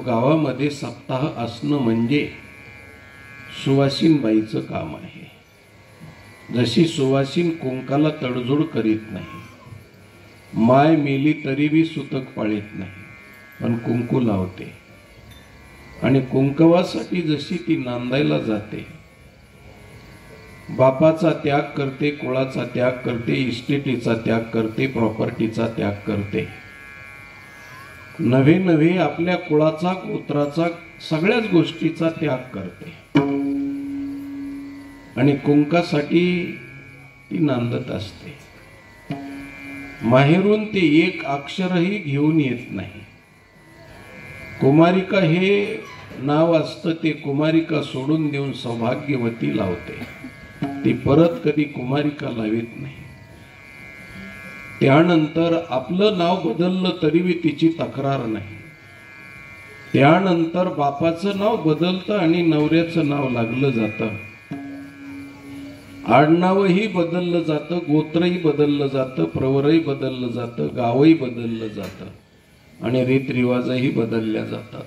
गावामध्ये सप्ताह असणं म्हणजे सुवासीन बाईचं काम आहे. जशी सुवासीन कुंकाला तडजोड करीत नाही, माय मेली तरी बी सुतक पाळीत नाही, पण कुंकू लावते. आणि कुंकवासाठी जशी ती नांदायला जाते, बापाचा त्याग करते, कुळाचा त्याग करते, इस्टेटीचा त्याग करते, प्रॉपर्टीचा त्याग करते, नवे नवे आपल्या कुळाचा गोत्राचा सगळ्याच गोष्टीचा त्याग करते आणि कुंकासाठी ती नांदत असते. माहेरून ते एक अक्षरही घेऊन येत नाही. कुमारिका हे नाव असतं, ते कुमारिका सोडून देऊन सौभाग्यवती लावते. ती परत कधी कुमारिका लावित नाही. त्यानंतर आपलं नाव बदललं तरी बी तिची तक्रार नाही. त्यानंतर बापाचं नाव बदलतं आणि नवऱ्याचं नाव लागलं जातं. आडनावही बदललं जातं, गोत्रही बदललं जातं, प्रवरही बदललं जातं, गावही बदललं जातं आणि रीतरिवाजही बदलल्या जातात.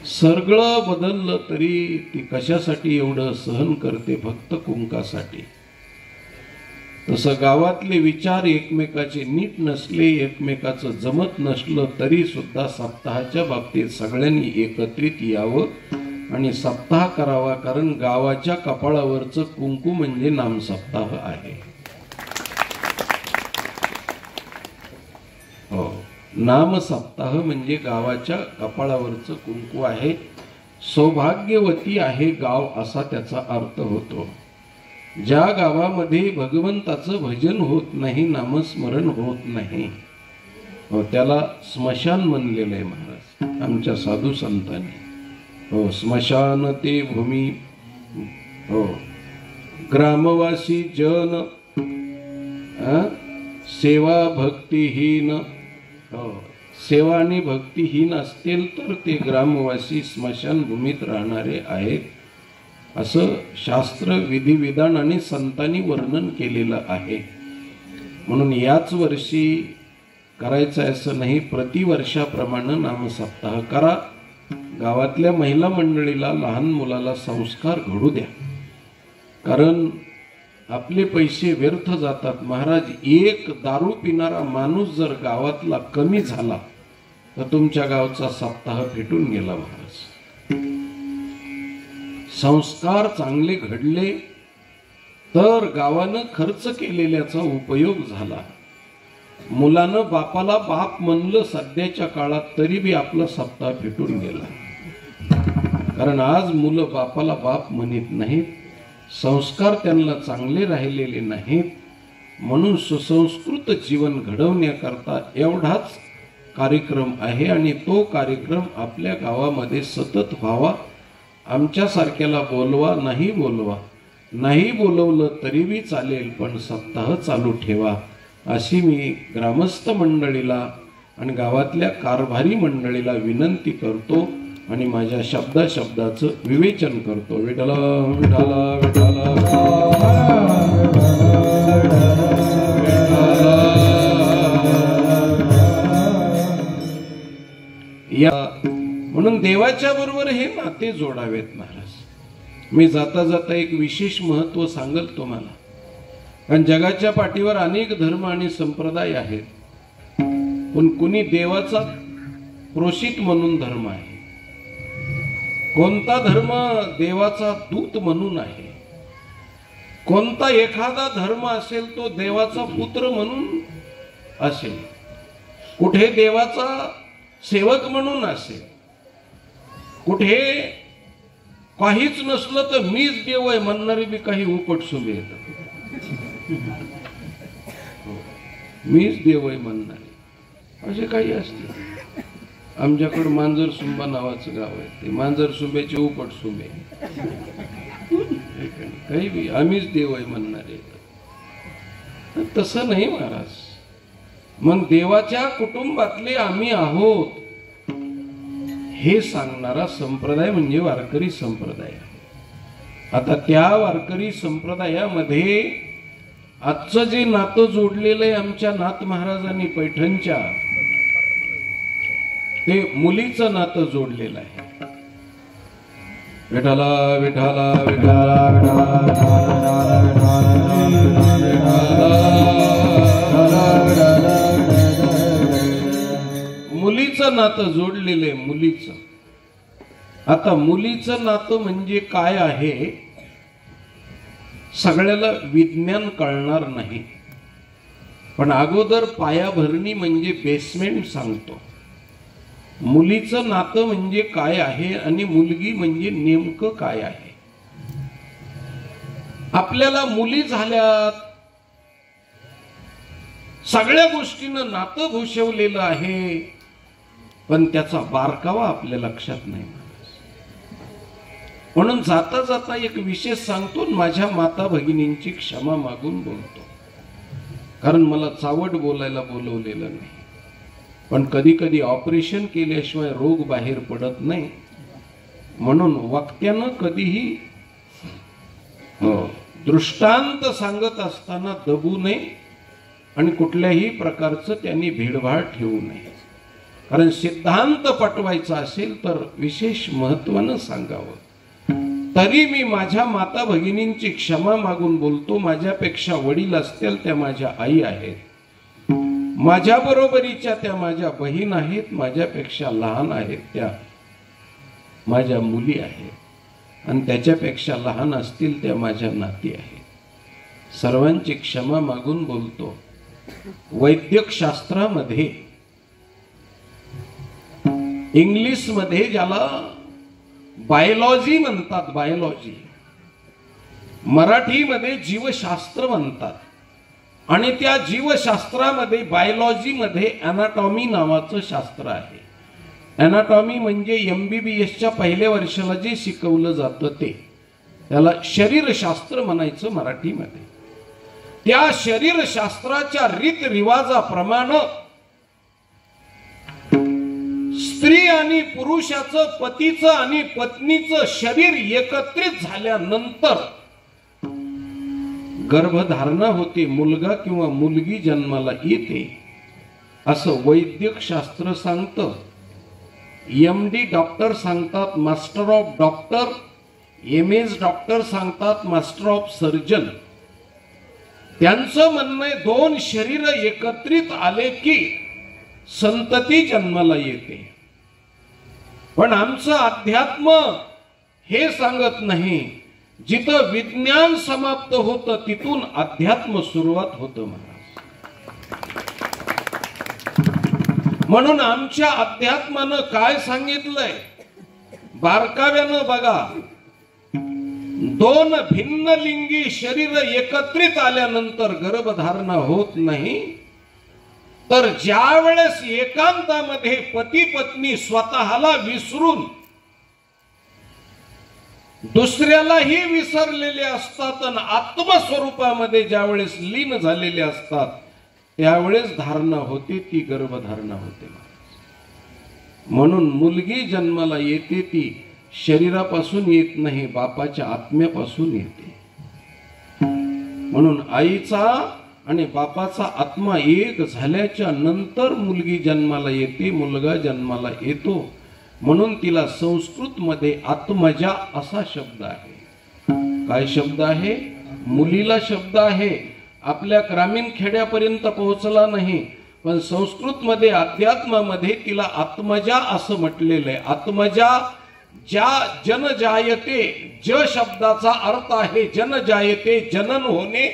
सगळं बदललं तरी ती कशासाठी एवढं सहन करते? फक्त कुंकासाठी. तसं गावातले विचार एकमेकाचे नीट नसले, एकमेकाचं जमत नसलं तरी सुद्धा सप्ताहाच्या बाबतीत सगळ्यांनी एकत्रित यावं आणि सप्ताह करावा. कारण गावाच्या कपाळावरचं कुंकू म्हणजे नामसप्ताह आहे. हो, नामसप्ताह म्हणजे गावाच्या कपाळावरचं कुंकू आहे. सौभाग्यवती आहे गाव, असा त्याचा अर्थ होतो. ज्या गावामध्ये भगवंताचं भजन होत नाही, नामस्मरण होत नाही, त्याला स्मशान म्हणलेलं आहे महाराज आमच्या साधू संतांनी. हो, स्मशान ते भूमी. हो, ग्रामवासी जन सेवा भक्तिहीन. हो, सेवा आणि भक्तिहीन असतील तर ते ग्रामवासी स्मशानभूमीत राहणारे आहेत, असं शास्त्र, विधिविधान आणि संतांनी वर्णन केलेलं आहे. म्हणून याच वर्षी करायचं असं नाही, प्रतिवर्षाप्रमाणे नामसप्ताह करा. गावातल्या महिला मंडळीला, लहान मुलाला संस्कार घडू द्या. कारण आपले पैसे व्यर्थ जातात महाराज. एक दारू पिणारा माणूस जर गावातला कमी झाला तर तुमच्या गावचा सप्ताह फिटून गेला महाराज. संस्कार चांगले घडले तर गावानं खर्च केलेल्याचा उपयोग झाला. मुलानं बापाला बाप म्हणलं सध्याच्या काळात तरी बी आपला सप्ताह फिटून गेला. कारण आज मुलं बापाला बाप म्हणत नाहीत, संस्कार त्यांना चांगले राहिलेले नाहीत. म्हणून सुसंस्कृत जीवन घडवण्याकरता एवढाच कार्यक्रम आहे आणि तो कार्यक्रम आपल्या गावामध्ये सतत व्हावा. आमच्यासारख्याला बोलवा, नाही बोलवा, नाही बोलवलं तरी बी चालेल, पण सप्ताह चालू ठेवा, अशी मी ग्रामस्थ मंडळीला आणि गावातल्या कारभारी मंडळीला विनंती करतो आणि माझ्या शब्दाचं विवेचन करतो. विठ्ठल विठ्ठल विठ्ठल या. म्हणून देवाच्या बरोबर हे नाते जोडावेत महाराज. मी जाता जाता एक विशेष महत्व सांगल तुम्हाला. कारण जगाच्या पाठीवर अनेक धर्म आणि संप्रदाय आहेत, पण कुणी देवाचा प्रोषित म्हणून धर्म आहे, कोणता धर्म देवाचा दूत म्हणून आहे, कोणता एखादा धर्म असेल तो देवाचा पुत्र म्हणून असेल, कुठे देवाचा सेवक म्हणून असेल, कुठे काहीच नसलं तर मीच देव आहे म्हणणारे बी काही उपटसुबे येतात. मीच देव आहे म्हणणारे असे काही असते. आमच्याकडे मांजरसुंबा नावाचं गाव आहे, ते मांजरसुंब्याचे उपटसुंबे काही बी आम्हीच देव आहे म्हणणारे. तसं नाही महाराज. मग देवाच्या कुटुंबातले आम्ही आहोत हे सांगणारा संप्रदाय म्हणजे वारकरी संप्रदाय. आता त्या वारकरी संप्रदायामध्ये आजचं जे नातं जोडलेलं आहे आमच्या नाथ महाराजांनी पैठणच्या, ते मुलीचं नातं जोडलेलं आहे. विठाला विठाला विठाला मुलीचं नातं जोडलेलं आहे. मुलीचं. आता मुलीचं नातं म्हणजे काय आहे सगळ्याला विज्ञान कळणार नाही, पण अगोदर पायाभरणी म्हणजे बेसमेंट सांगतो. मुलीचं नातं म्हणजे काय आहे आणि मुलगी म्हणजे नेमकं काय आहे. आपल्याला मुली झाल्यात, सगळ्या गोष्टीनं नातं घुसवलेलं आहे, पण त्याचा बारकावा आपल्या लक्षात नाही. म्हणून जाता जाता एक विशेष सांगतो, माझ्या माता भगिनींची क्षमा मागून बोलतो, कारण मला चावट बोलायला बोलवलेलं नाही. पण कधी कधी ऑपरेशन केल्याशिवाय रोग बाहेर पडत नाही, म्हणून वक्त्यानं कधीही दृष्टांत सांगत असताना दबू नये आणि कुठल्याही प्रकारचं त्यांनी भीडभाड ठेवू नये. कारण सिद्धांत पटवायचा असेल तर विशेष महत्वानं सांगावं. तरी मी माझ्या माता भगिनींची क्षमा मागून बोलतो. माझ्यापेक्षा वडील असतील त्या माझ्या आई आहेत, माझ्या बरोबरीच्या त्या माझ्या बहीण आहेत, माझ्यापेक्षा लहान आहेत त्या माझ्या मुली आहेत, आणि त्याच्यापेक्षा लहान असतील त्या माझ्या नाती आहेत. सर्वांची क्षमा मागून बोलतो. वैद्यक शास्त्रामध्ये इंग्लिश मध्ये ज्याला बायोलॉजी म्हणतात, बायोलॉजी, मराठीमध्ये जीवशास्त्र म्हणतात, आणि त्या जीवशास्त्रामध्ये बायोलॉजीमध्ये अॅनाटॉमी नावाचं शास्त्र आहे. अॅनाटॉमी म्हणजे MBBSच्या पहिल्या वर्षाला जे शिकवलं जातं ते, त्याला शरीरशास्त्र म्हणायचं मराठीमध्ये. त्या शरीरशास्त्राच्या रीतरिवाजाप्रमाणे स्त्री आणि पुरुषाचं, पतीचं आणि पत्नीचं शरीर एकत्रित झाल्यानंतर गर्भधारणा होते, मुलगा किंवा मुलगी जन्माला येते, असं वैद्यक शास्त्र सांगतं. MD डॉक्टर सांगतात master of doctor, MS doctor सांगतात मास्टर ऑफ सर्जन. त्यांचं म्हणणं आहे दोन शरीर एकत्रित आले की संतती जन्माला येते. पण आमचं अध्यात्म हे सांगत नाही, जिथं विज्ञान समाप्त होतं तिथून अध्यात्म सुरुवात होतं महाराज. म्हणून आमच्या अध्यात्मानं काय सांगितलंय बारकाव्यानं बघा. दोन भिन्न लिंगी शरीर एकत्रित आल्यानंतर गर्भधारणा होत नाही, तर ज्या वेळेस एकांतामध्ये पती पत्नी स्वतःला विसरून दुसऱ्यालाही विसरलेले असतात आणि आत्मस्वरूपामध्ये ज्या वेळेस लीन झालेले असतात त्यावेळेस धारणा होते, ती गर्भधारणा होते. म्हणून मुलगी जन्माला येते ती शरीरापासून येत नाही, बापाच्या आत्म्यापासून येते. म्हणून आईचा आणि बापाचा आत्मा एक झाल्याच्या नंतर मुलगी जन्माला येते, मुलगा जन्माला येतो. म्हणून तिला संस्कृत मध्ये आत्मजा असा शब्द आहे. काय शब्द आहे? मुलीला शब्द आहे. आपल्या ग्रामीण खेड्यापर्यंत पोहोचला नाही, पण संस्कृत मध्ये अध्यात्मामध्ये तिला आत्मजा असं म्हटलेलं आहे. आत्मजा ज्या जन जायते, ज शब्दाचा अर्थ आहे जन जायते, जनन होणे,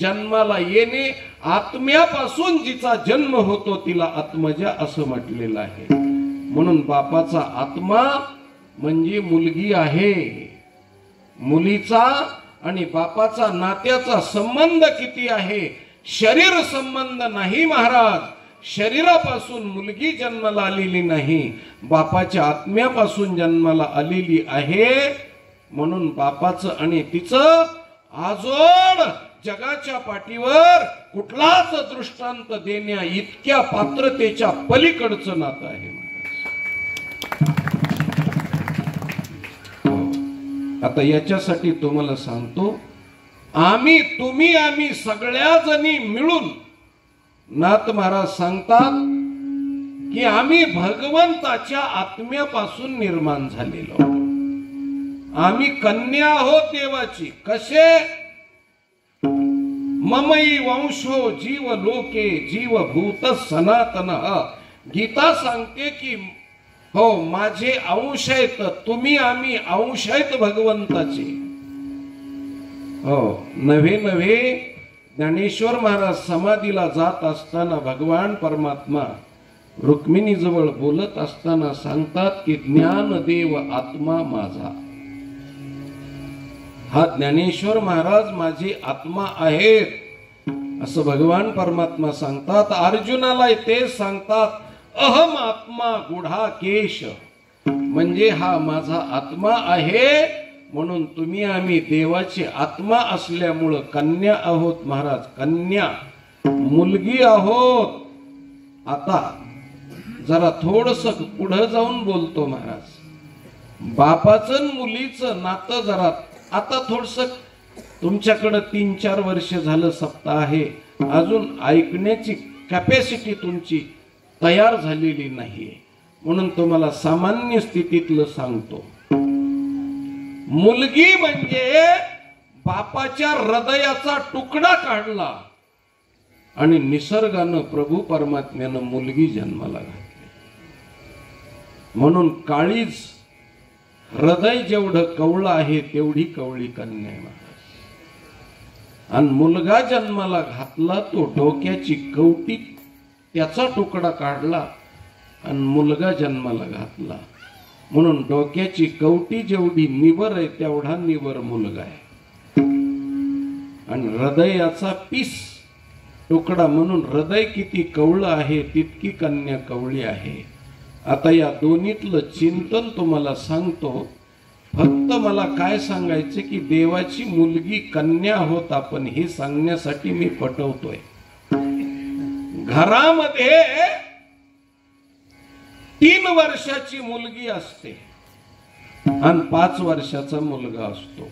जन्माला येणे. आत्म्यापासून जिचा जन्म होतो तिला आत्मजा असं म्हटलेलं आहे. म्हणून बापाचा आत्मा म्हणजे मुलगी आहे. मुलीचा आणि बापाचा नात्याचा संबंध किती आहे? शरीर संबंध नाही महाराज. शरीरापासून मुलगी जन्माला आलेली नाही, बापाच्या आत्म्यापासून जन्माला आलेली आहे. म्हणून बापाचं आणि तिचं आजोड जगाच्या पाठीवर कुठलाच दृष्टांत देण्या इतक्या पात्रतेच्या पलीकडचं नातं आहे. आता याच्यासाठी तुम्हाला सांगतो, आम्ही सगळ्या जणी मिळून, नाथ महाराज सांगतात की आम्ही भगवंताच्या आत्म्यापासून निर्माण झालेलो, आम्ही कन्या आहोत देवाची. कसे? ममई वंशो जीव लोके जीवभूत सनातन. गीता सांगते की हो माझे अंश आहेत तुम्ही, आम्ही अंश आहेत भगवंताचे. हो नव्हे नव्हे ज्ञानेश्वर महाराज समाधीला जात असताना भगवान परमात्मा रुक्मिणी जवळ बोलत असताना सांगतात की ज्ञानदेव आत्मा माझा. हा ज्ञानेश्वर महाराज माझे आत्मा आहेत असं भगवान परमात्मा सांगतात. अर्जुनाला ते सांगतात अहम आत्मा गुढाकेश, म्हणजे हा माझा आत्मा आहे म्हणून तुम्ही आम्ही देवाची आत्मा असल्यामुळं कन्या आहोत महाराज, कन्या मुलगी आहोत. आता जरा थोडस पुढे जाऊन बोलतो महाराज. बापाचं मुलीचं नातं जरा आता थोडस तुमच्याकडे 3-4 वर्ष झालं सप्ताह आहे, अजून ऐकण्याची कॅपॅसिटी तुमची तयार झालेली नाहीये म्हणून तुम्हाला सामान्य स्थितीतलं सांगतो. मुलगी म्हणजे बापाच्या हृदयाचा तुकडा काढला आणि निसर्गानं प्रभू परमात्म्यानं मुलगी जन्माला घातली. म्हणून काळीज हृदय जेवढं कवळं आहे तेवढी कवळी कन्या आहे महाराज. आणि मुलगा जन्माला घातला तो डोक्याची कवटी त्याचा तुकडा काढला आणि मुलगा जन्माला घातला म्हणून डोक्याची कवटी जेवढी निबर आहे तेवढा निबर मुलगा आहे. आणि हृदयाचा पीस तुकडा म्हणून हृदय किती कवळं आहे तितकी कन्या कवळी आहे. आता या दोन्हीतलं चिंतन तुम्हाला सांगतो. फक्त मला काय सांगायचे की देवाची मुलगी कन्या होत आपण हे सांगण्यासाठी मी पटवतोय. घरामध्ये 3 वर्षाची मुलगी असते आणि 5 वर्षाचा मुलगा असतो.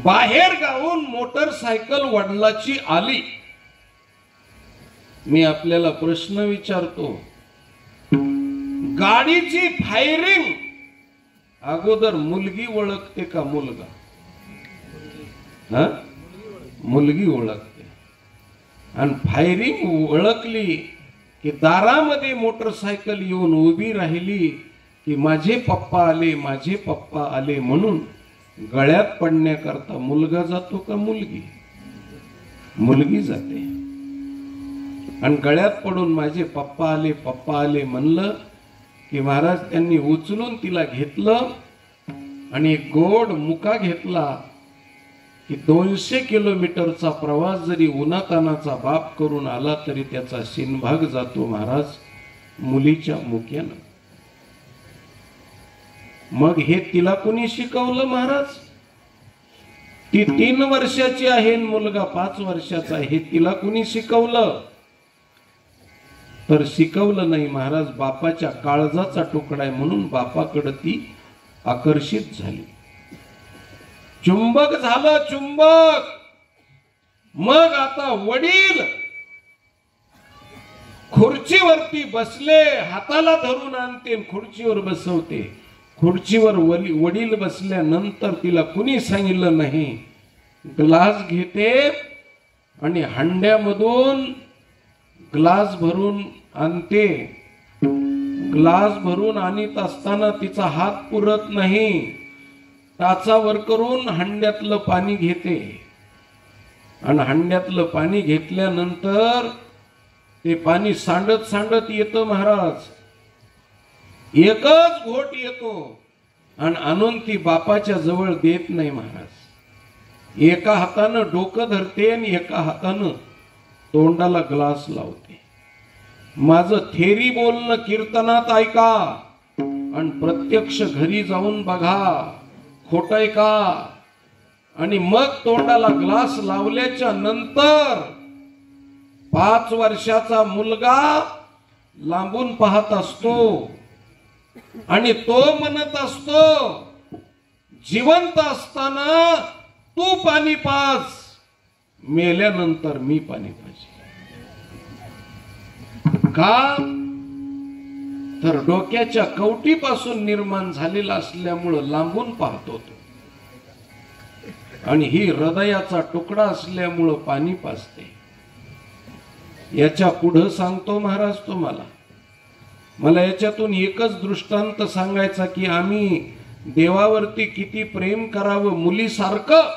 बाहेर गावून मोटरसायकल वडिलाची आली. मी आपल्याला प्रश्न विचारतो, गाडीची फायरिंग अगोदर मुलगी ओळखते का मुलगा? मुलगी ओळखते. आणि फायरिंग ओळखली की दारामध्ये मोटरसायकल येऊन उभी राहिली की माझे पप्पा आले, माझे पप्पा आले म्हणून गळ्यात पडण्याकरता मुलगा जातो का मुलगी? मुलगी जाते. आणि गळ्यात पडून माझे पप्पा आले, पप्पा आले म्हणलं की महाराज त्यांनी उचलून तिला घेतलं आणि एक गोड मुका घेतला की 200 किलोमीटरचा प्रवास जरी उन्हातानाचा बाप करून आला तरी त्याचा शिनभाग जातो महाराज मुलीच्या मुक्यानं. मग हे तिला कोणी शिकवलं महाराज? ती 3 वर्षाची आहे, मुलगा 5 वर्षाचा आहे. हे तिला कोणी शिकवलं? तर शिकवलं नाही महाराज, बापाच्या काळजाचा तुकडा आहे म्हणून बापाकडे ती आकर्षित झाली. चुंबक झालं, चुंबक. मग आता वडील खुर्चीवरती बसले, हाताला धरून आणते, खुर्चीवर बसवते. खुर्चीवर वडील बसल्यानंतर तिला कुणी सांगितलं नाही. ग्लास घेते आणि हंड्यामधून ग्लास भरून आणते. ग्लास भरून आणत असताना तिचा हात पुरत नाही. टाचावर करून हंड्यातलं पाणी घेते आणि हंड्यातलं पाणी घेतल्यानंतर ते पाणी सांडत सांडत येतं महाराज. एकच घोट येतो आणि आणून ती बापाच्या जवळ देत नाही महाराज. एका हातानं डोकं धरते आणि एका हातानं तोंडाला ग्लास लावते. माझं थेरी बोलणं कीर्तनात ऐका आणि प्रत्यक्ष घरी जाऊन बघा खोटंय का. आणि मग तोंडाला ग्लास लावल्याच्या नंतर 5 वर्षाचा मुलगा लांबून पाहत असतो आणि तो म्हणत असतो जिवंत असताना तू पाणी पाज, मेल्यानंतर मी पाणी पाहिजे. का? तर डोक्याच्या कवटीपासून निर्माण झालेला असल्यामुळं लांबून पाहतो तो, आणि ही हृदयाचा तुकडा असल्यामुळं पाणी पाजते. याच्या पुढं सांगतो महाराज तुम्हाला, मला याच्यातून एकच दृष्टांत सांगायचा की आम्ही देवावरती किती प्रेम करावं मुलीसारखं,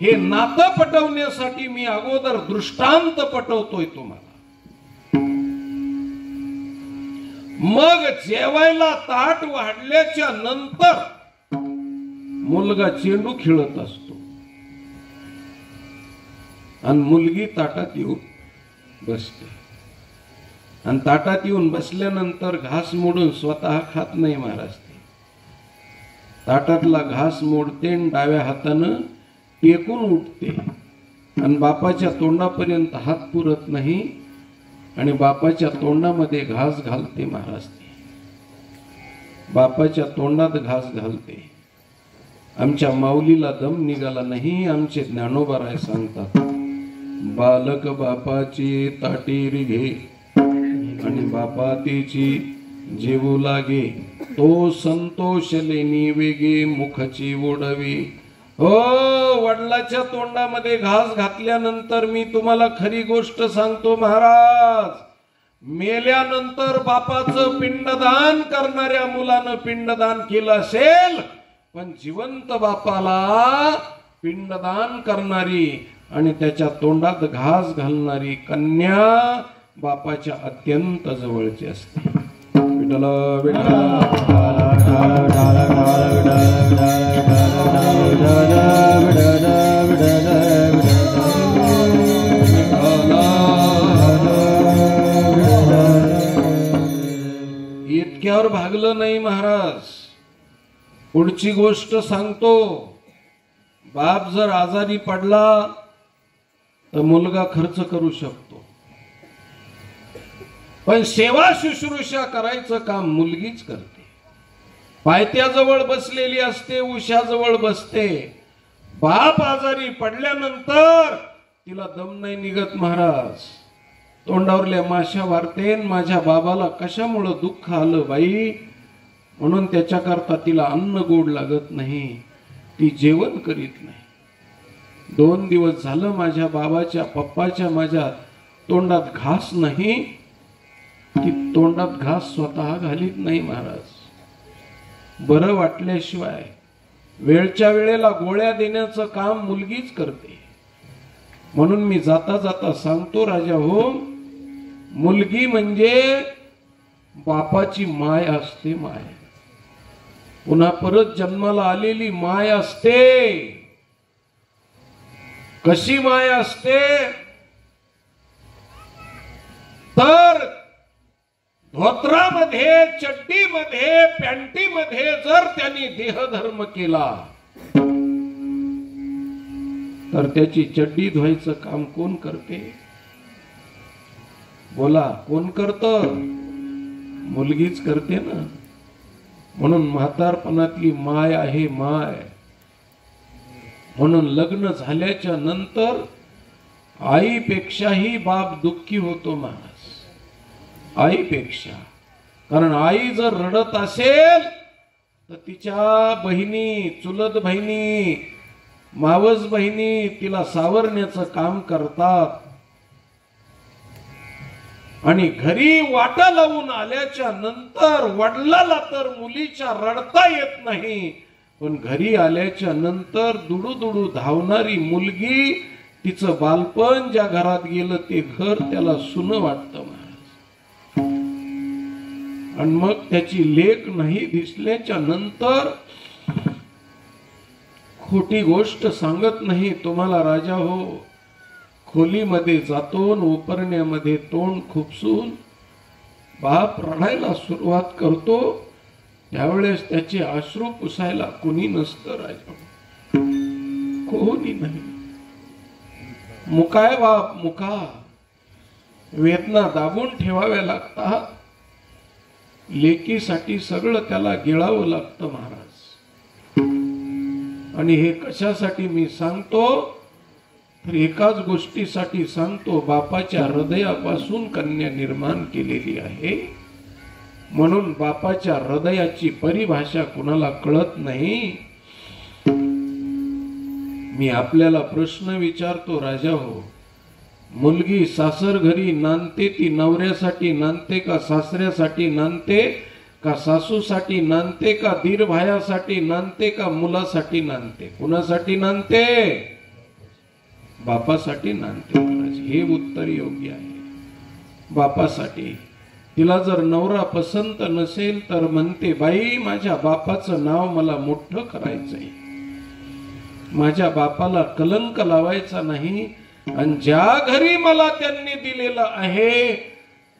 हे नातं पटवण्यासाठी मी अगोदर दृष्टांत पटवतोय तुम्हाला. मग जेवायला ताट वाढल्याच्या नंतर मुलगा चेंडू खेळत असतो आणि मुलगी ताटात येऊन बसते, आणि ताटात येऊन बसल्यानंतर घास मोडून स्वतः खात नाही महाराज. ते ताटातला घास मोडते आणि डाव्या हातानं टेकून उठते आणि बापाच्या तोंडापर्यंत हात पुरत नाही आणि बापाच्या तोंडामध्ये घास घालते महाराज. ते बापाच्या तोंडात घास घालते. आमच्या माऊलीला दम निघाला नाही. आमचे ज्ञानोबा सांगतात, बालक बापाची ताटीरी घे आणि बापा तिची जेवू लागे, तो संतोष लेनी वेगे मुखची ओढवी. हो, वडिलाच्या तोंडामध्ये घास घातल्यानंतर मी तुम्हाला खरी गोष्ट सांगतो महाराज, मेल्यानंतर बापाचं पिंडदान करणाऱ्या मुलानं पिंडदान केलं असेल, पण जिवंत बापाला पिंडदान करणारी आणि त्याच्या तोंडात घास घालणारी कन्या बापाच्या अत्यंत जवळची असते. विठ्ठल इतक्यावर भागलं नाही महाराज. पुढची गोष्ट सांगतो. बाप जर आजारी पडला तर मुलगा खर्च करू शकतो, पण सेवा शुश्रूषा करायचं काम मुलगीच करते. पायथ्याजवळ बसलेली असते, उशाजवळ बसते. बाप आजारी पडल्यानंतर तिला दम नाही निघत महाराज. तोंडावरल्या माशा वारते, माझ्या बाबाला कशामुळं दुःख आलं बाई, म्हणून त्याच्याकरता तिला अन्न गोड लागत नाही, ती जेवण करीत नाही. 2 दिवस झालं माझ्या बाबाच्या पप्पाच्या माझ्या तोंडात घास नाही, ती तोंडात घास स्वतः घालीत नाही महाराज. बरं वाटल्याशिवाय वेळच्या वेळेला गोळ्या देण्याचं काम मुलगीच करते. म्हणून मी जाता जाता सांगतो राजा हो, मुलगी म्हणजे बापाची माय असते. माय पुन्हा परत जन्माला आलेली माय असते. कशी माय असते तर धोत्रामध्ये, चड्डीमध्ये, पॅन्टीमध्ये जर त्यांनी देहधर्म केला तर त्याची चड्डी धुवायचं काम कोण करते? बोला, कोण करतं? मुलगीच करते ना. म्हणून म्हातारपणातली माय आहे माय. म्हणून लग्न झाल्याच्या नंतर आईपेक्षाही बाप दुःखी होतो महाराज. आईपेक्षा. कारण आई जर रडत असेल तर तिच्या बहिणी, चुलत बहिणी, मावस बहिणी तिला सावरण्याचं काम करतात. आणि घरी वाटा लावून आल्याच्या नंतर वडिलाला तर मुलीच्या रडता येत नाही, पण घरी आल्याच्या नंतर दुडू धावणारी मुलगी, तिचं बालपण ज्या घरात गेलं ते घर त्याला सुनं वाटतं महाराज. आणि मग त्याची लेक नाही दिसल्याच्या नंतर, खोटी गोष्ट सांगत नाही तुम्हाला राजा हो, खोलीमध्ये जातो, उपरण्यामध्ये तोंड खुपसून बाप रडायला सुरुवात करतो. त्यावेळेस त्याचे अश्रू पुसायला कोणी नसतं राजा, कोणी नाही. मुकाय बाप मुका. वेदना दाबून ठेवाव्या लागतात. लेकीसाठी सगळं त्याला गिळावं लागतं महाराज. आणि हे कशासाठी मी सांगतो तर एकाच गोष्टीसाठी सांगतो. बापाच्या हृदयापासून कन्या निर्माण केलेली आहे म्हणून बापाच्या हृदयाची परिभाषा कुणाला कळत नाही. मी आपल्याला प्रश्न विचारतो राजा हो, मुलगी सासर घरी नांदते ती नवऱ्यासाठी नांदते का सासऱ्यासाठी नांदते का सासूसाठी नांदते का दीर भायासाठी नांदते का मुलासाठी नांदते? कुणासाठी नांदते? बापासाठी नांदते. हे उत्तर योग्य आहे. बापासाठी. तिला जर नवरा पसंत नसेल तर म्हणते, बाई माझ्या बापाचं नाव मला मोठं करायचंय, माझ्या बापाला कलंक लावायचा नाही, आणि ज्या घरी मला त्यांनी दिलेलं आहे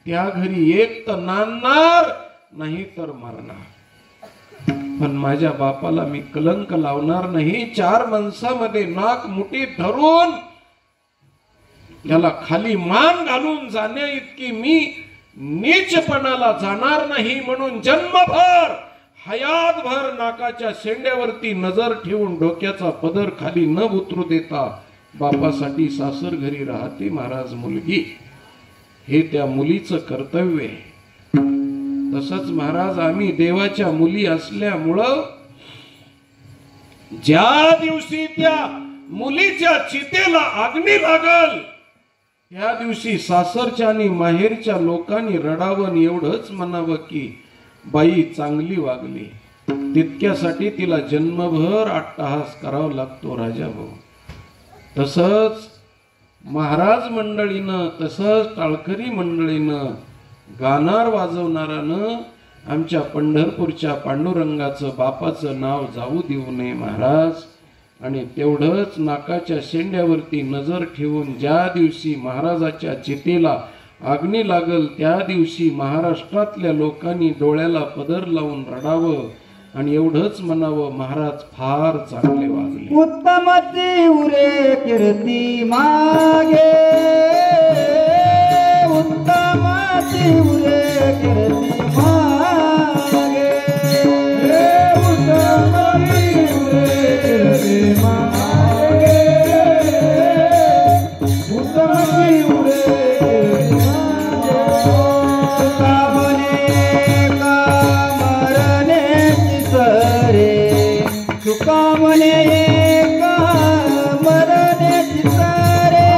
त्या घरी एक तर नांदणार नाही तर मरणार, पण माझ्या बापाला मी कलंक लावणार नाही. चार माणसामध्ये नाक मुठीत धरून त्याला खाली मान घालून जाण्या इतकी मी नीचपणाला जाणार नाही. म्हणून जन्मभर हयातभर नाकाच्या शेंड्यावरती नजर ठेवून डोक्याचा पदर खाली न उतरू देता बापासाठी सासर घरी राहते महाराज मुलगी. हे त्या मुलीचं कर्तव्य आहे. तसंच महाराज आम्ही देवाच्या मुली असल्यामुळं ज्या दिवशी त्या मुलीच्या चितेला अग्नी लागल त्या दिवशी सासरच्या आणि माहेरच्या लोकांनी रडावं, एवढंच म्हणावं की बाई चांगली वागली. तितक्यासाठी तिला जन्मभर अट्टहास करावा लागतो राजा भाऊ. तसंच महाराज मंडळीनं, तसंच टाळकरी मंडळीनं, गाणार वाजवणारानं आमच्या पंढरपूरच्या पांडुरंगाचं बापाचं नाव जाऊ देऊ नये महाराज. आणि तेवढंच नाकाच्या शेंड्यावरती नजर ठेवून ज्या दिवशी महाराजाच्या चितेला अग्नी लागल त्या दिवशी महाराष्ट्रातल्या लोकांनी डोळ्याला पदर लावून रडावं आणि एवढंच म्हणावं, महाराज फार चांगले वागले. उत्तमची उरे कीर्ती मागे, उत्तमची उरे कीर्ती मागे, उत्तमची उरे कीर्ती मागे, उत्तमची उरे कीर्ती मागे. कामने कामरण्याची सरे, तुकामने कामरण्याची सरे,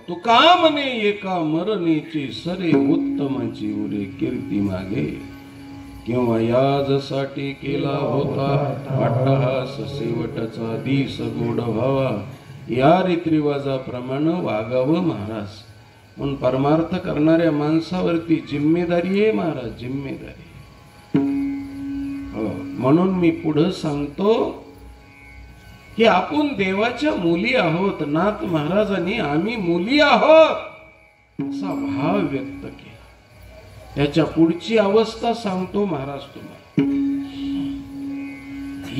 तुकामने एका मरणेची सरे, उत्तमाची उरे कीर्ती मागे. किंवा याजसाठी केला होता अट्टहास, शेवटचा दिस गोड व्हावा, या रीतिरिवाजाप्रमाणे वागावं महाराज. म्हणून परमार्थ करणाऱ्या माणसावरती जिम्मेदारी आहे महाराज, जिम्मेदारी. म्हणून मी पुढे सांगतो की आपण देवाच्या मुली आहोत. नाथ महाराजांनी आम्ही मुली आहोत असा भाव व्यक्त केला. त्याच्या पुढची अवस्था सांगतो महाराज तुम्हाला.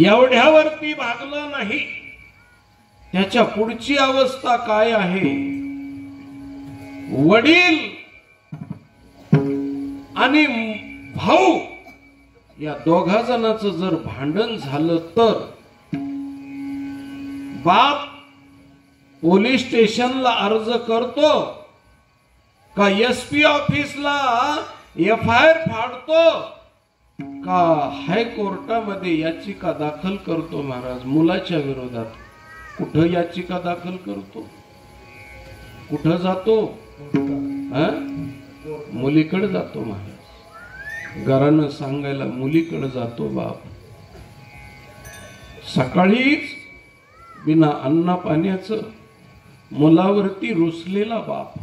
एवढ्यावरती भागलं नाही, त्याच्या पुढची अवस्था काय आहे? वडील आणि भाऊ या दोघा जणांचं जर भांडण झालं तर बाप पोलीस स्टेशनला अर्ज करतो का एसपी ऑफिसला एफआयआर फाडतो का हायकोर्टामध्ये याचिका दाखल करतो महाराज मुलाच्या विरोधात? कुठं याचिका दाखल करतो? कुठं जातो? मुलीकडे जातो महाराज. घरानं सांगायला मुलीकडे जातो बाप. सकाळीच बिना अन्ना पाण्याचं मुलावरती रुसलेला बाप.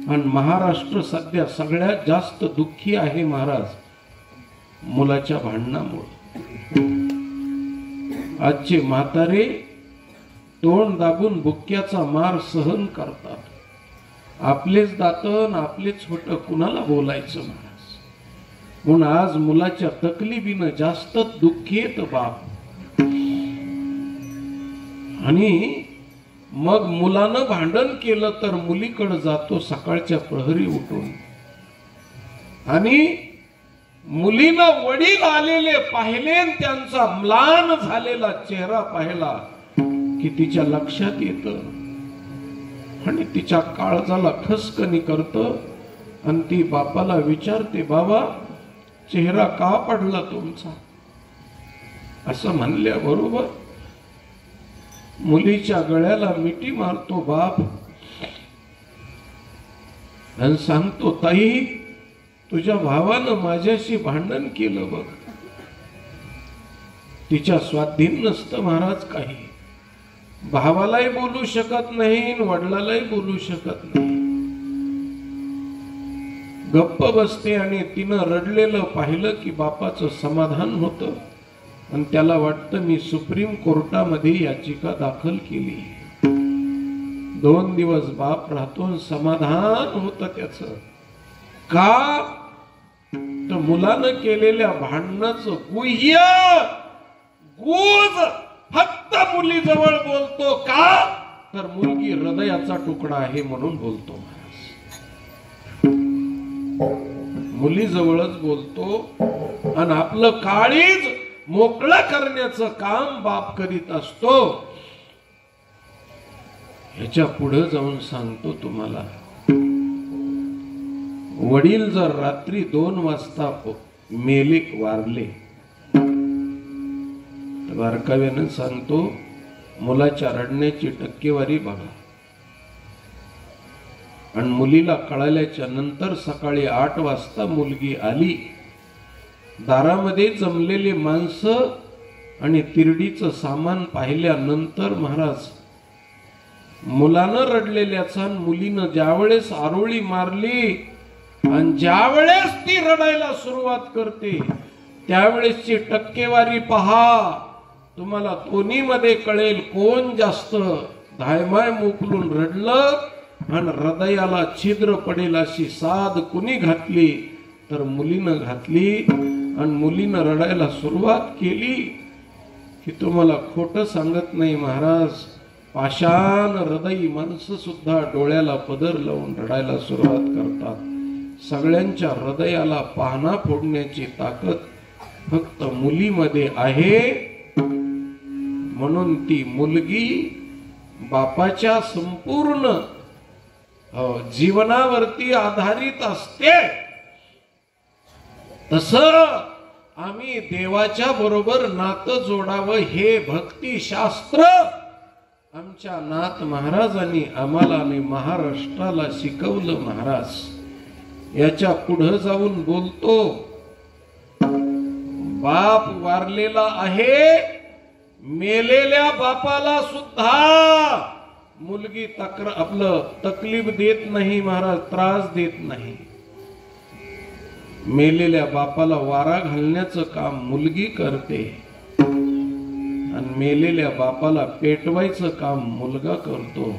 आणि महाराष्ट्र सध्या सगळ्यात जास्त दुःखी आहे महाराज मुलाच्या भांडणामुळे. आजचे म्हातारे तोंड दाबून बुक्क्याचा मार सहन करतात. आपलेच दातन आपलेच होट कुणाला बोलायचं महाराज. म्हणून आज मुलाच्या तकलिफीनं जास्त दुःखीत बाप. आणि मग मुलानं भांडण केलं तर मुलीकडे जातो सकाळच्या प्रहरी उठून. आणि मुलीनं वडील आलेले पाहिले, त्यांचा म्लान झालेला चेहरा पाहिला की तिच्या लक्षात येतं आणि तिच्या काळजाला खसकनी करतं. आणि ती बापाला विचारते, बाबा चेहरा का पडला तुमचा? असं म्हणल्याबरोबर मुलीच्या गळ्याला मिठी मारतो बाप आणि सांगतो, ताई तुझ्या भावानं माझ्याशी भांडण केलं बघ. तिच्या स्वाधीन नसतं महाराज काही. भावालाही बोलू शकत नाही, वडिलालाही बोलू शकत नाही. गप्प बसते आणि तिनं रडलेलं पाहिलं की बापाचं समाधान होतं. आणि त्याला वाटतं मी सुप्रीम कोर्टामध्ये याचिका दाखल केली. 2 दिवस बाप राहतो, समाधान होतं त्याचं. का तर मुलानं केलेल्या भांडणाचं गुह्य गोज फक्त मुलीजवळ बोलतो. का तर मुलगी हृदयाचा तुकडा आहे म्हणून बोलतो महाराज. मुलीजवळच बोलतो आणि आपलं काळीज मोकळं करण्याचं काम बाप करीत असतो. ह्याच्या पुढे जाऊन सांगतो तुम्हाला, वडील जर रात्री 2 वाजता मेले वारले तर बारकाव्यानं सांगतो मुलाच्या रडण्याची टक्केवारी बघा. आणि मुलीला कळाल्याच्या नंतर सकाळी 8 वाजता मुलगी आली. दारामध्ये जमलेले माणसं आणि तिरडीचं सामान पाहिल्यानंतर महाराज मुलानं रडलेल्याचा मुलीनं ज्यावेळेस आरोळी मारली आणि ज्यावेळेस ती रडायला सुरुवात करते त्यावेळेसची टक्केवारी पहा. तुम्हाला दोन्हीमध्ये कळेल कोण जास्त धायमाय मोकलून रडलं आणि हृदयाला छिद्र पडेल अशी साध कुणी घातली तर मुलीनं घातली. आणि मुलीनं रडायला सुरुवात केली की तुम्हाला खोटं सांगत नाही महाराज, पाषाण हृदयी माणसं सुद्धा डोळ्याला पदर लावून रडायला सुरुवात करतात. सगळ्यांच्या हृदयाला पाहणा फोडण्याची ताकद फक्त मुलीमध्ये आहे. म्हणून ती मुलगी बापाच्या संपूर्ण जीवनावरती आधारित असते. तसं आम्ही देवाच्या बरोबर नातं जोडावं हे भक्ती शास्त्र आमच्या नाथ महाराजांनी आम्हाला आणि महाराष्ट्राला शिकवलं महाराज. याच्या पुढे जाऊन बोलतो, बाप वारलेला आहे, मेलेल्या बापाला सुद्धा मुलगी आपलं तकलीफ देत नाही महाराज, त्रास देत नाही. मेलेल्या बापाला वारा घालण्याचं काम मुलगी करते आणि मेलेल्या बापाला पेटवायचं काम मुलगा करतो.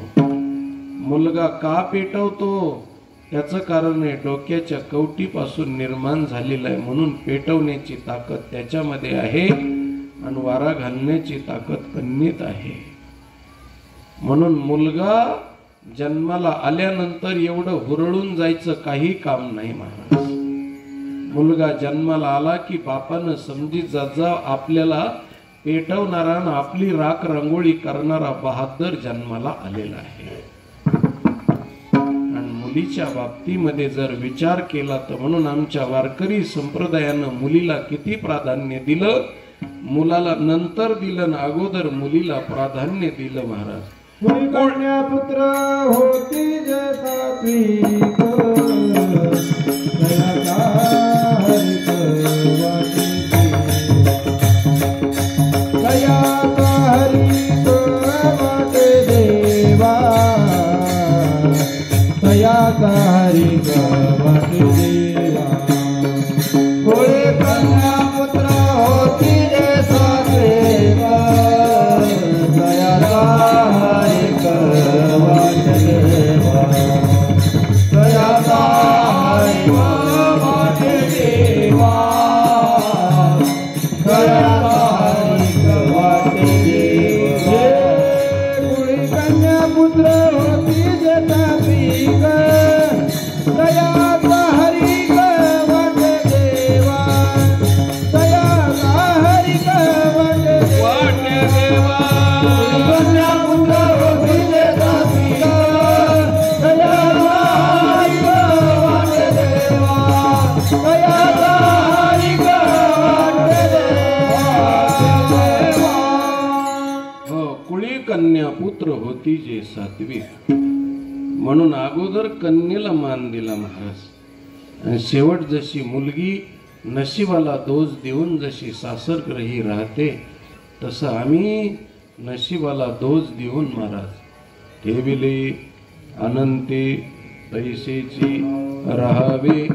मुलगा का पेटवतो त्याचं कारण आहे डोक्याच्या कवटीपासून निर्माण झालेला आहे म्हणून पेटवण्याची ताकद त्याच्यामध्ये आहे आणि वारा घालण्याची ताकद कन्येत आहे. म्हणून मुलगा जन्माला आल्यानंतर एवढं हुरळून जायचं काही काम नाही महाराज. मुलगा जन्माला आला की बापानं समजी जा आपल्याला पेटवणारा आणि आपली राख रांगोळी करणारा बहादर जन्माला आलेला आहे. आणि मुलीच्या बाबतीमध्ये जर विचार केला तर म्हणून आमच्या वारकरी संप्रदायानं मुलीला किती प्राधान्य दिलं, मुलाला नंतर दिलं ना अगोदर मुलीला प्राधान्य दिलं महाराज. कन्या पुत्र होती जसात्विक कुळी कन्या पुत्र होती जे सात्विक, म्हणून अगोदर कन्येला मान दिला महाराज, आणि शेवट जशी मुलगी नशिबाला दोष देऊन जशी सासरग्रही राहते, तसं आम्ही नशिबाला दोष देऊन महाराज ठेविले अनंती तैसेची राहावे,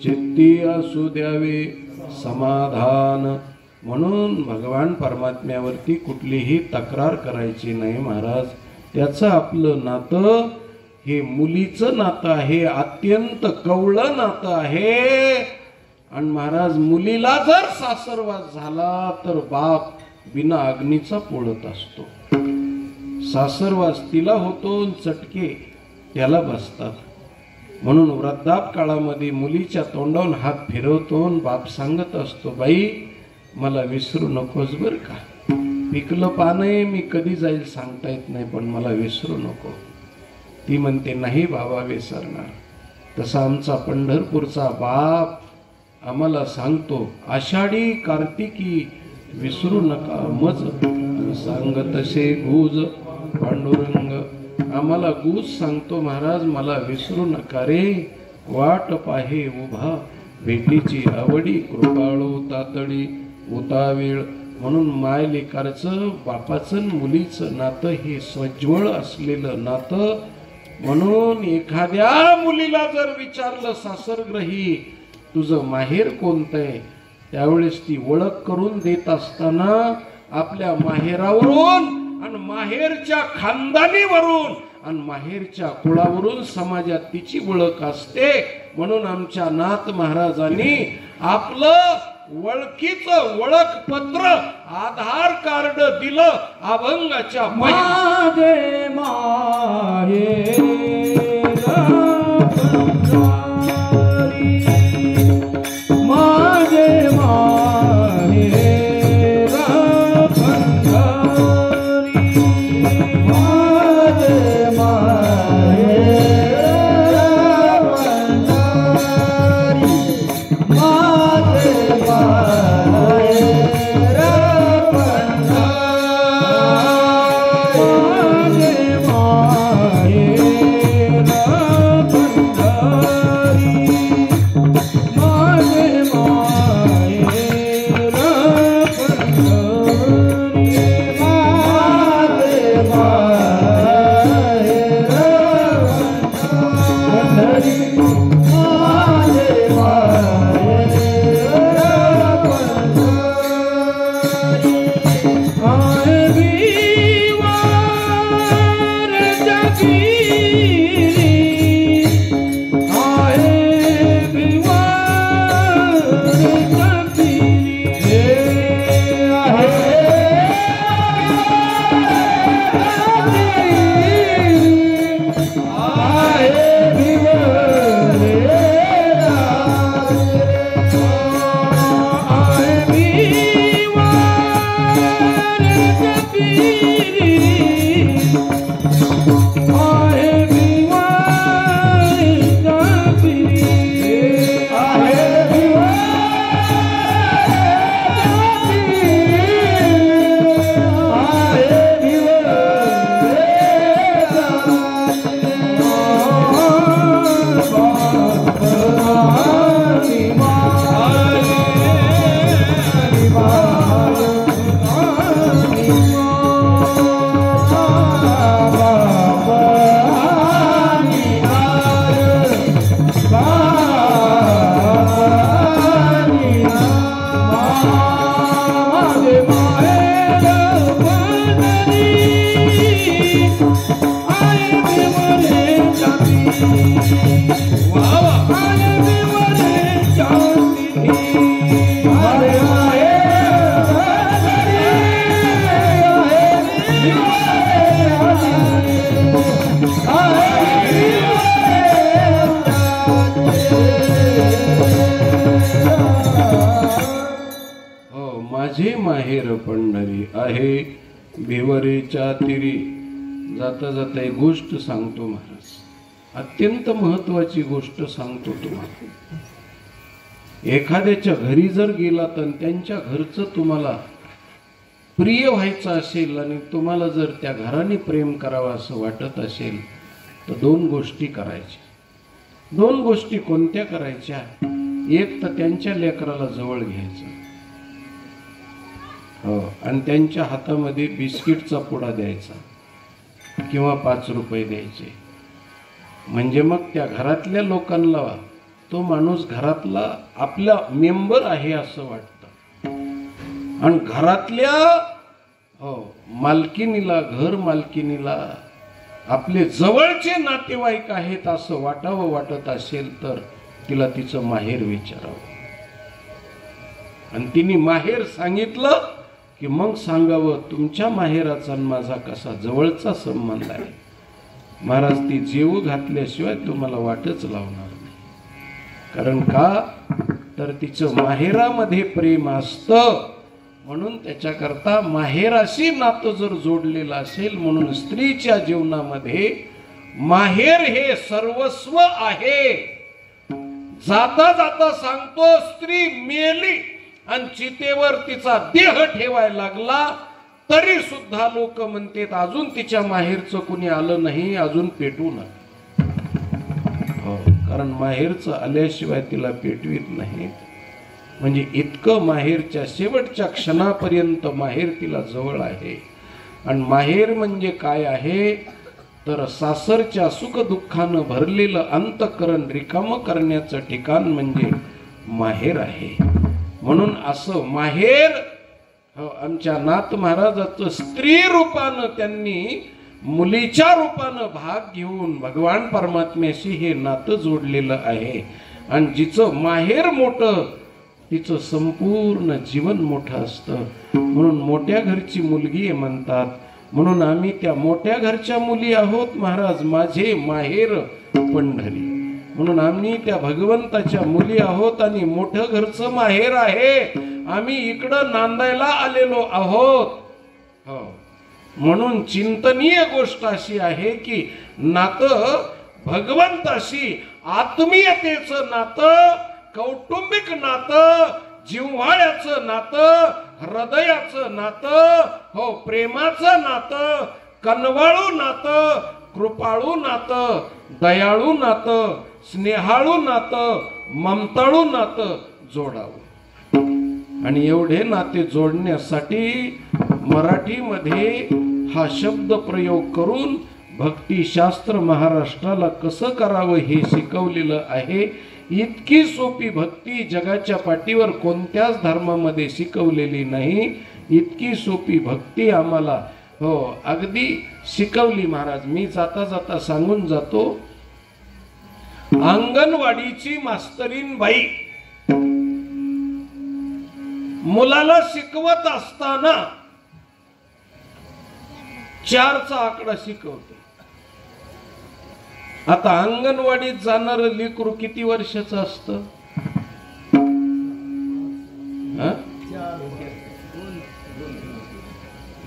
चित्ती असू द्यावे समाधान. म्हणून भगवान परमात्म्यावरती कुठलीही तक्रार करायची नाही महाराज. त्याचं आपलं नातं हे मुलीचं नातं आहे, अत्यंत कवळं नातं आहे. आणि महाराज मुलीला जर सासरवास झाला तर बाप बिना अग्नीचा पोळत असतो. सासरवास तिला होतो, चटके त्याला बसतात. म्हणून वृद्धाप काळामध्ये मुलीच्या तोंडावरून हात फिरवतो, बाप सांगत असतो, बाई मला विसरू नकोस बर का. पिकलं पान आहे, मी कधी जाईल सांगता येत नाही, पण मला विसरू नको. ती म्हणते नाही बाबा विसरणार. तसा आमचा पंढरपूरचा बाप आम्हाला सांगतो, आषाढी कार्तिकी विसरू नका मज, सांगत तसे गुज पांडुरंग. आम्हाला गुज सांगतो महाराज, मला विसरू नका रे. वाट पाहे उभा भेटीची आवडी, कृपाळू तातडी उतावीळ. म्हणून माय लेकराचं बापाचं मुलीचं नातं हे सज्वळ असलेलं नातं. म्हणून एखाद्या मुलीला जर विचारलं सासरग्रही तुझं माहेर कोणतं आहे, त्यावेळेस ती ओळख करून देत असताना आपल्या माहेरावरून आणि माहेरच्या खानदानीवरून आणि माहेरच्या कुळावरून समाजात तिची ओळख असते. म्हणून आमच्या नाथ महाराजांनी आपलं ओळखीचं ओळखपत्र आधार कार्ड दिलं अभंगाच्या माझे माहेर माझे माहेर माझे माहेर पंढरी आहे भिवरेच्या तीरी. जाता जाता एक गोष्ट सांगतो महाराज, अत्यंत महत्वाची गोष्ट सांगतो तुम्हाला. एखाद्याच्या घरी जर गेला तर त्यांच्या घरचं तुम्हाला प्रिय व्हायचं असेल आणि तुम्हाला जर त्या घराने प्रेम करावं असं वाटत असेल तर दोन गोष्टी करायच्या। दोन गोष्टी कोणत्या करायच्या? एक तर त्यांच्या लेकराला जवळ घ्यायचं, हो, आणि त्यांच्या हातामध्ये बिस्किटचा पुडा द्यायचा किंवा 5 रुपये द्यायचे। म्हणजे मग त्या घरातल्या लोकांना तो माणूस घरातला आपला मेंबर आहे असं वाटतं, आणि घरातल्या मालकिनीला, घर मालकिनीला आपले जवळचे नातेवाईक आहेत असं वाटावं वाटत असेल तर तिला तिचं माहेर विचारावं, आणि तिने माहेर सांगितलं की मग सांगावं तुमच्या माहेराचा माझा कसा जवळचा संबंध आहे। महाराज ती जेव घातल्याशिवाय तुम्हाला वाटच लावणार नाही, कारण का तर तिचं माहेरामध्ये प्रेम असतं, म्हणून त्याच्याकरता माहेराशी नातं जर जोडलेलं असेल, म्हणून स्त्रीच्या जीवनामध्ये माहेर हे सर्वस्व आहे। जाता जाता सांगतो, स्त्री मेली आणि चितेवर तिचा देह ठेवायला लागला तरी सुद्धा लोक म्हणतात अजून तिच्या माहेरचं कुणी आलं नाही, अजून पेटू नये, हो, कारण माहेरचं आल्याशिवाय तिला पेटवीत नाही। म्हणजे इतकं माहेरच्या शेवटच्या क्षणापर्यंत माहेर तिला जवळ आहे। आणि माहेर म्हणजे काय आहे तर सासरच्या सुख दुःखानं भरलेलं अंतःकरण रिकामं करण्याचं ठिकाण म्हणजे माहेर आहे। म्हणून असं माहेर आमच्या नाथ महाराजाचं स्त्री रूपानं त्यांनी मुलीच्या रूपानं भाग घेऊन भगवान परमात्म्याशी हे नातं जोडलेलं आहे। आणि जिचं माहेर मोठं तिचं संपूर्ण जीवन मोठं असतं, म्हणून मोठ्या घरची मुलगी आहे म्हणतात। म्हणून आम्ही त्या मोठ्या घरच्या मुली आहोत महाराज, माझे माहेर पंढरी, म्हणून आम्ही त्या भगवंताच्या मुली आहोत आणि मोठं घरचं माहेर आहे। आम्ही इकडं नांदायला आलेलो आहोत, हो, म्हणून चिंतनीय गोष्ट अशी आहे की नातं भगवंताशी आत्मीयतेचं नातं, कौटुंबिक नातं, जिव्हाळ्याचं नातं, हृदयाचं नातं, हो, प्रेमाचं नातं, कनवाळू नातं, कृपाळू नातं, दयाळू नातं, स्नेहाळू नातं, ममताळू नातं जोडावं। आणि एवढे नाते जोडण्यासाठी मराठीमध्ये हा शब्द प्रयोग करून भक्तिशास्त्र महाराष्ट्राला कसं करावं हे शिकवलेलं आहे। इतकी सोपी भक्ती जगाच्या पाठीवर कोणत्याच धर्मामध्ये शिकवलेली नाही। इतकी सोपी भक्ती आम्हाला, हो, अगदी शिकवली महाराज। मी जाता जाता सांगून जातो, अंगणवाडीची मास्तरीन बाई मुलाला शिकवत असताना 4चा आकडा शिकवते। आता अंगणवाडीत जाणार लेकरू किती वर्षाचं असतं?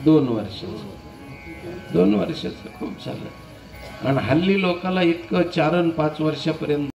2 वर्षाचं। 2 वर्षाचं खूप झालं, आणि हल्ली लोकांना इतकं 4 आणि 5 वर्षापर्यंत